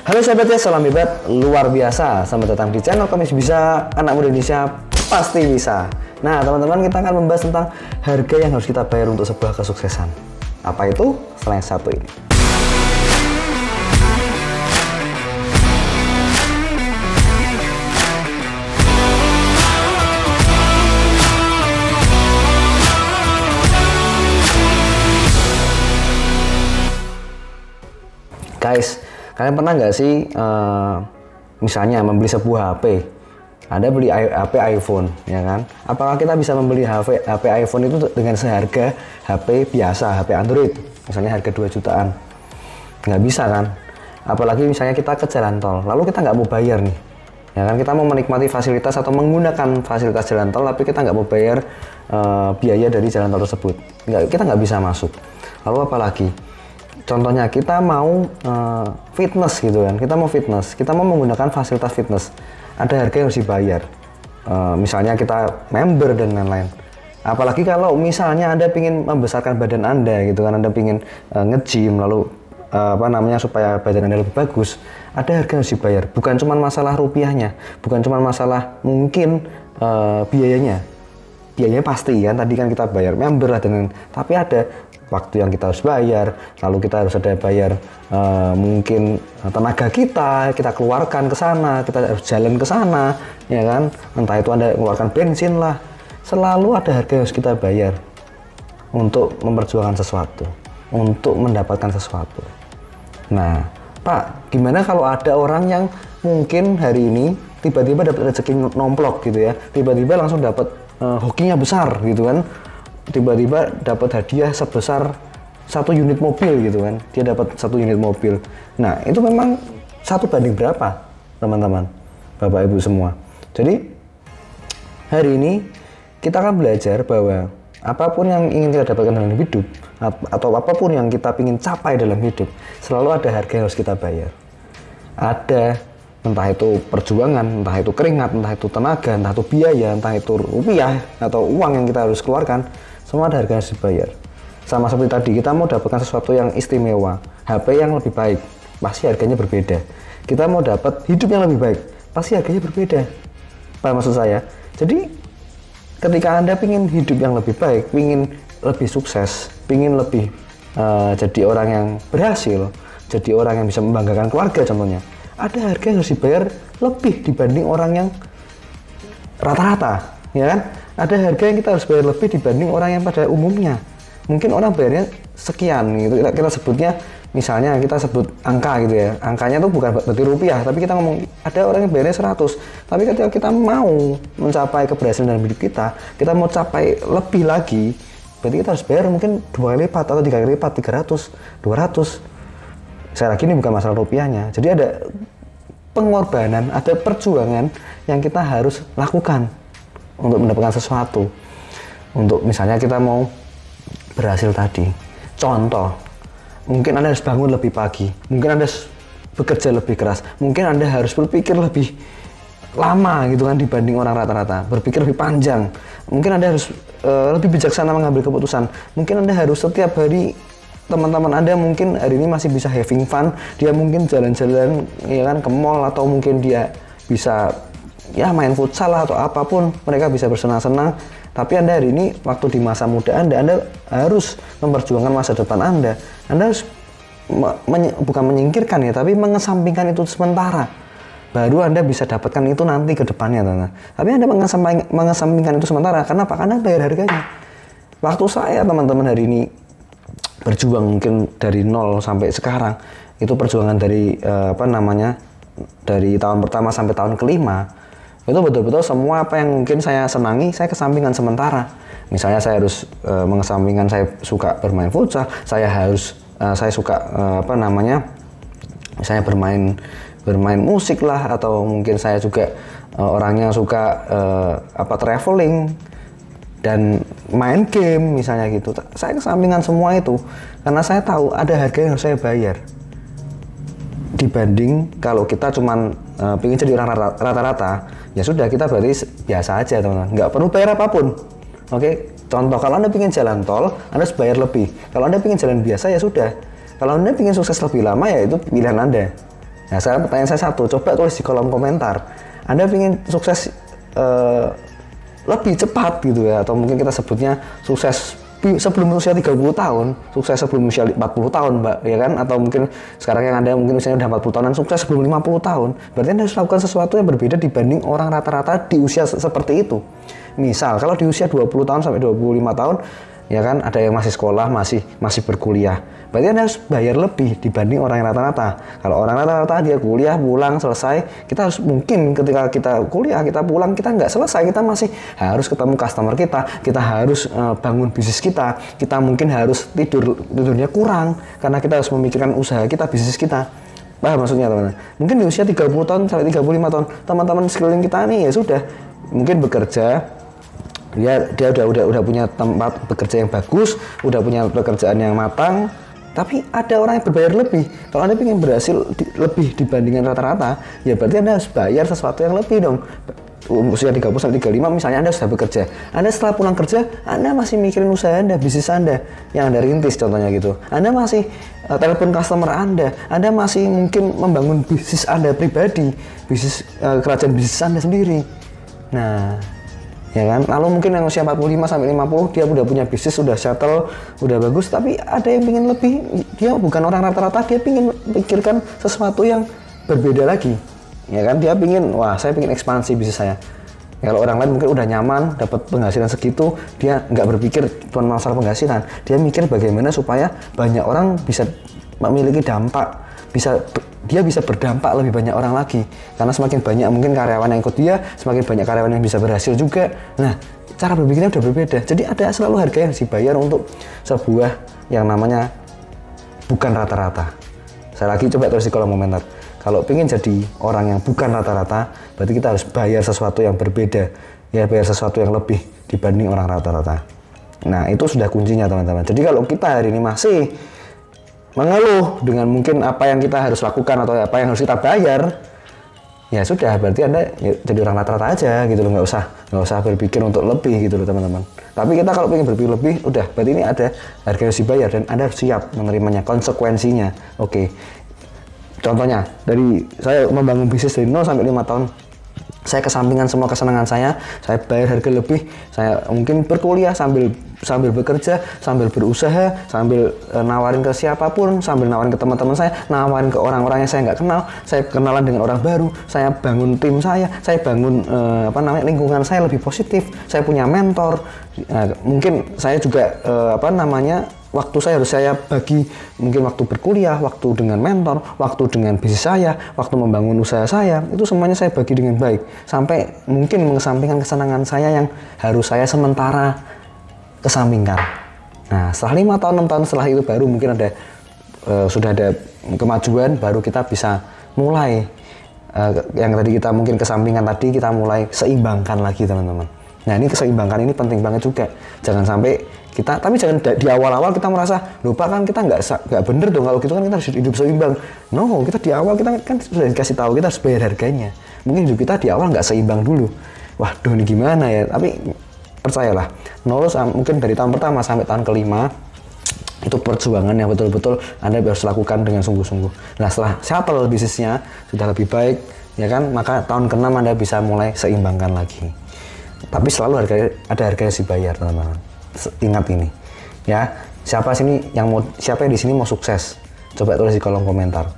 Halo sahabat ya, salam hebat luar biasa. Selamat datang di channel Kamis Bisa, anak muda Indonesia pasti bisa. Nah teman-teman, kita akan membahas tentang harga yang harus kita bayar untuk sebuah kesuksesan. Apa itu? Selain satu ini. Guys, kalian pernah nggak sih misalnya membeli sebuah HP? Anda beli HP iPhone, ya kan? Apakah kita bisa membeli HP iPhone itu dengan seharga HP biasa, HP Android? Misalnya harga 2 jutaan. Nggak bisa kan? Apalagi misalnya kita ke jalan tol, lalu kita nggak mau bayar nih. Ya kan, kita mau menikmati fasilitas atau menggunakan fasilitas jalan tol, tapi kita nggak mau bayar biaya dari jalan tol tersebut. Kita nggak bisa masuk. Lalu apalagi? Contohnya kita mau fitness gitu kan, kita mau menggunakan fasilitas fitness, ada harga yang harus dibayar. Misalnya kita member dan lain-lain. Apalagi kalau misalnya Anda ingin membesarkan badan Anda gitu kan, Anda ingin nge-gym lalu supaya badan Anda lebih bagus, ada harga yang harus dibayar. Bukan cuma masalah rupiahnya, bukan cuma masalah mungkin biayanya pasti kan, tadi kan kita bayar member lah tapi ada waktu yang kita harus bayar, lalu kita harus ada bayar mungkin tenaga kita keluarkan ke sana, kita harus jalan ke sana, ya kan? Entah itu Anda mengeluarkan bensin lah, selalu ada harga yang harus kita bayar untuk memperjuangkan sesuatu, untuk mendapatkan sesuatu. Nah, Pak, gimana kalau ada orang yang mungkin hari ini tiba-tiba dapat rezeki nomplok gitu ya, tiba-tiba langsung dapat hokinya besar gitu kan? Tiba-tiba dapat hadiah sebesar 1 unit mobil gitu kan, dia dapat 1 unit mobil. Nah itu memang 1 banding berapa teman-teman, bapak ibu semua. Jadi hari ini kita akan belajar bahwa apapun yang ingin kita dapatkan dalam hidup atau apapun yang kita ingin capai dalam hidup, selalu ada harga yang harus kita bayar. Ada, entah itu perjuangan, entah itu keringat, entah itu tenaga, entah itu biaya, entah itu rupiah atau uang yang kita harus keluarkan, semua ada harga yang harus dibayar. Sama seperti tadi, kita mau dapatkan sesuatu yang istimewa, HP yang lebih baik, pasti harganya berbeda. Kita mau dapat hidup yang lebih baik, pasti harganya berbeda. Apa maksud saya? Jadi ketika Anda ingin hidup yang lebih baik, ingin lebih sukses, ingin lebih jadi orang yang berhasil, jadi orang yang bisa membanggakan keluarga contohnya, ada harga yang harus dibayar lebih dibanding orang yang rata-rata, ya kan? Ada harga yang kita harus bayar lebih dibanding orang yang pada umumnya. Mungkin orang bayarnya sekian gitu, kita sebutnya, misalnya kita sebut angka gitu ya, angkanya tuh bukan berarti rupiah, tapi kita ngomong ada orang yang bayarnya 100, tapi ketika kita mau mencapai keberhasilan dalam hidup kita mau capai lebih lagi, berarti kita harus bayar mungkin 2 kali lipat atau 3 kali lipat, 300, 200. Saya lagi ini bukan masalah rupiahnya, jadi ada pengorbanan, ada perjuangan yang kita harus lakukan untuk mendapatkan sesuatu. Untuk misalnya kita mau berhasil tadi, contoh, mungkin Anda harus bangun lebih pagi, mungkin Anda bekerja lebih keras, mungkin Anda harus berpikir lebih lama gitu kan dibanding orang rata-rata, berpikir lebih panjang, mungkin Anda harus lebih bijaksana mengambil keputusan, mungkin Anda harus setiap hari, teman-teman Anda mungkin hari ini masih bisa having fun, dia mungkin jalan-jalan ya kan ke mall, atau mungkin dia bisa ya main futsal atau apapun, mereka bisa bersenang-senang. Tapi Anda hari ini waktu di masa muda Anda harus memperjuangkan masa depan Anda harus bukan menyingkirkan ya, tapi mengesampingkan itu sementara, baru Anda bisa dapatkan itu nanti ke depannya, teman. Tapi Anda mengesampingkan itu sementara, kenapa? Karena bayar harganya. Waktu saya teman-teman hari ini berjuang mungkin dari 0 sampai sekarang, itu perjuangan dari dari tahun pertama sampai tahun kelima, itu betul-betul semua apa yang mungkin saya senangi, saya kesampingkan sementara. Misalnya saya harus mengesampingkan saya suka bermain futsal, saya suka misalnya bermain musik lah, atau mungkin saya juga orangnya suka traveling dan main game misalnya gitu. Saya kesampingkan semua itu karena saya tahu ada harga yang harus saya bayar. Dibanding kalau kita cuman pengen jadi orang rata-rata, ya sudah, kita berarti biasa aja teman-teman, nggak perlu bayar apapun. Oke, contoh, kalau Anda pengen jalan tol, Anda harus bayar lebih. Kalau Anda pengen jalan biasa, ya sudah. Kalau Anda pengen sukses lebih lama, ya itu pilihan Anda. Nah sekarang pertanyaan saya satu, coba tulis di kolom komentar. Anda ingin sukses lebih cepat gitu ya, atau mungkin kita sebutnya sukses sebelum usia 30 tahun, sukses sebelum usia 40 tahun, Mbak, ya kan? Atau mungkin sekarang yang Anda mungkin usianya udah 40 tahunan, sukses sebelum 50 tahun. Berarti Anda harus lakukan sesuatu yang berbeda dibanding orang rata-rata di usia seperti itu. Misal, kalau di usia 20 tahun sampai 25 tahun, ya kan, ada yang masih sekolah, masih berkuliah. Berarti Anda harus bayar lebih dibanding orang yang rata-rata. Kalau orang rata-rata dia kuliah, pulang, selesai, kita harus mungkin ketika kita kuliah, kita pulang, kita nggak selesai, kita masih harus ketemu customer kita harus bangun bisnis kita mungkin harus tidurnya kurang, karena kita harus memikirkan usaha kita, bisnis kita. Paham maksudnya teman-teman? Mungkin di usia 30 tahun sampai 35 tahun, teman-teman sekeliling kita nih ya sudah, mungkin bekerja, dia udah punya tempat bekerja yang bagus, udah punya pekerjaan yang matang, tapi ada orang yang berbayar lebih. Kalau Anda ingin berhasil lebih dibandingkan rata-rata, ya berarti Anda harus bayar sesuatu yang lebih dong. Usia 30 sampai 35 misalnya Anda sudah bekerja, Anda setelah pulang kerja, Anda masih mikirin usaha Anda, bisnis Anda yang Anda rintis contohnya gitu. Anda masih telepon customer Anda masih mungkin membangun bisnis Anda pribadi, bisnis kerajaan bisnis Anda sendiri. Nah, ya kan? Lalu mungkin yang usia 45 sampai 50 dia udah punya bisnis, udah settle, udah bagus, tapi ada yang ingin lebih. Dia bukan orang rata-rata, dia ingin pikirkan sesuatu yang berbeda lagi. Ya kan? Dia ingin, wah, saya ingin ekspansi bisnis saya. Kalau orang lain mungkin udah nyaman, dapat penghasilan segitu, dia nggak berpikir cuma masalah penghasilan. Dia mikir bagaimana supaya banyak orang bisa memiliki dampak, dia bisa berdampak lebih banyak orang lagi, karena semakin banyak mungkin karyawan yang ikut dia, semakin banyak karyawan yang bisa berhasil juga. Nah, cara berpikirnya udah berbeda. Jadi ada selalu harga yang harus dibayar untuk sebuah yang namanya bukan rata-rata. Saya lagi coba tulis di kolom komentar, kalau pengen jadi orang yang bukan rata-rata, berarti kita harus bayar sesuatu yang berbeda, ya, bayar sesuatu yang lebih dibanding orang rata-rata. Nah, itu sudah kuncinya teman-teman. Jadi kalau kita hari ini masih mengeluh dengan mungkin apa yang kita harus lakukan atau apa yang harus kita bayar, ya sudah, berarti Anda ya, jadi orang rata-rata aja gitu loh, nggak usah berpikir untuk lebih gitu loh teman-teman. Tapi kita kalau pengen berpikir lebih, udah, berarti ini ada harga yang harus dibayar dan Anda harus siap menerimanya, konsekuensinya. Oke. Contohnya, dari saya membangun bisnis dari 0 sampai 5 tahun, saya kesampingkan semua kesenangan saya bayar harga lebih, saya mungkin berkuliah sambil bekerja, sambil berusaha, sambil nawarin ke siapapun, sambil nawarin ke teman-teman saya, nawarin ke orang-orang yang saya nggak kenal, saya kenalan dengan orang baru, saya bangun tim saya bangun lingkungan saya lebih positif, saya punya mentor, mungkin saya juga waktu saya harus saya bagi, mungkin waktu berkuliah, waktu dengan mentor, waktu dengan bisnis saya, waktu membangun usaha saya, itu semuanya saya bagi dengan baik, sampai mungkin mengesampingkan kesenangan saya yang harus saya sementara kesampingkan. Nah, setelah 5 tahun, 6 tahun setelah itu baru mungkin sudah ada kemajuan, baru kita bisa mulai yang tadi kita mungkin kesampingkan tadi, kita mulai seimbangkan lagi teman-teman. Nah, ini keseimbangkan ini penting banget juga. Jangan sampai tapi jangan di awal-awal kita merasa, lupa kan kita nggak bener dong kalau gitu kan kita harus hidup seimbang. No, kita di awal kita kan sudah dikasih tahu kita harus bayar harganya. Mungkin hidup kita di awal nggak seimbang dulu. Waduh, ini gimana ya? Tapi percayalah, mungkin dari tahun pertama sampai tahun kelima, itu perjuangan yang betul-betul Anda harus lakukan dengan sungguh-sungguh. Nah, setelah settle bisnisnya sudah lebih baik, ya kan, maka tahun ke-6 Anda bisa mulai seimbangkan lagi. Tapi selalu ada harga yang dibayar, teman-teman. Ingat ini, ya. Siapa yang di sini mau sukses? Coba tulis di kolom komentar.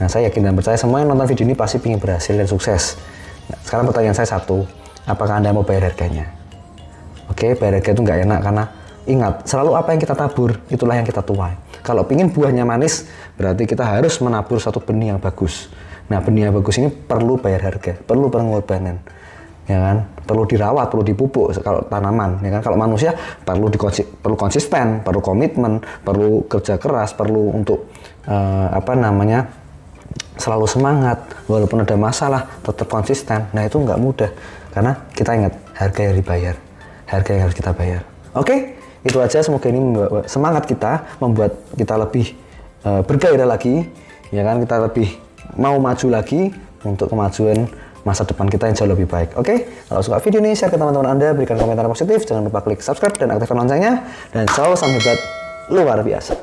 Nah, saya yakin dan percaya semua yang nonton video ini pasti ingin berhasil dan sukses. Nah, sekarang pertanyaan saya satu, apakah Anda mau bayar harganya? Oke, bayar harga itu nggak enak, karena ingat, selalu apa yang kita tabur, itulah yang kita tuai. Kalau ingin buahnya manis, berarti kita harus menabur satu benih yang bagus. Nah, benih yang bagus ini perlu bayar harga, perlu pengorbanan, ya kan? Perlu dirawat, perlu dipupuk kalau tanaman, ya kan? Kalau manusia perlu konsisten, perlu komitmen, perlu kerja keras, perlu untuk selalu semangat, walaupun ada masalah tetap konsisten. Nah, itu nggak mudah, karena kita ingat harga yang dibayar, harga yang harus kita bayar. Oke, itu aja. Semoga ini membawa semangat kita, membuat kita lebih bergairah lagi, ya kan? Kita lebih mau maju lagi untuk kemajuan masa depan kita yang jauh lebih baik. Oke, kalau suka video ini, share ke teman-teman Anda, berikan komentar positif, jangan lupa klik subscribe dan aktifkan loncengnya, dan selalu salam hebat luar biasa.